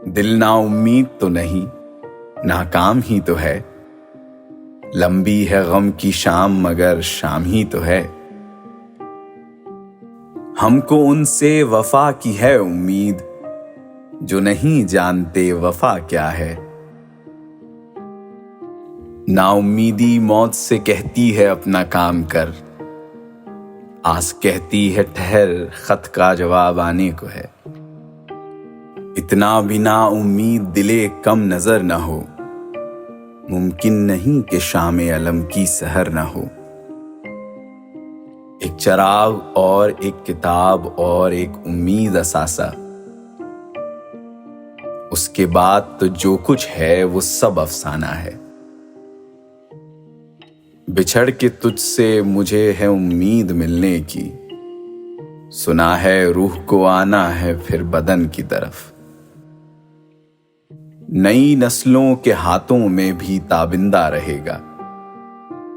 दिल ना उम्मीद तो नहीं, नाकाम ही तो है। लंबी है गम की शाम मगर शाम ही तो है। हमको उनसे वफा की है उम्मीद, जो नहीं जानते वफा क्या है। नाउम्मीदी मौत से कहती है अपना काम कर, आस कहती है ठहर खत का जवाब आने को है। इतना भी ना उम्मीद दिले कम नजर न हो, मुमकिन नहीं कि शाम अलम की सहर न हो। एक चराग और एक किताब और एक उम्मीद असासा, उसके बाद तो जो कुछ है वो सब अफसाना है। बिछड़ के तुझसे मुझे है उम्मीद मिलने की, सुना है रूह को आना है फिर बदन की तरफ। नई नस्लों के हाथों में भी ताबिंदा रहेगा,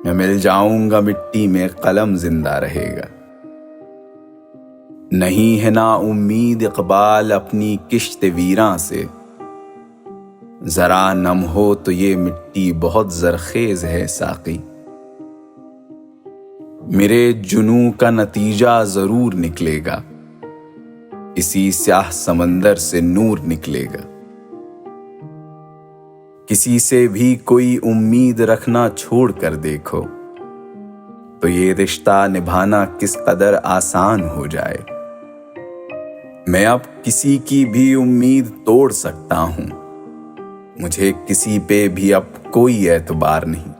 मैं मिल जाऊंगा मिट्टी में कलम जिंदा रहेगा। नहीं है ना उम्मीद इकबाल अपनी किश्त वीरां से, जरा नम हो तो ये मिट्टी बहुत जरखेज है साकी। मेरे जुनू का नतीजा जरूर निकलेगा, इसी स्याह समंदर से नूर निकलेगा। किसी से भी कोई उम्मीद रखना छोड़ कर देखो, तो ये रिश्ता निभाना किस कदर आसान हो जाए। मैं अब किसी की भी उम्मीद तोड़ सकता हूं, मुझे किसी पे भी अब कोई एतबार नहीं।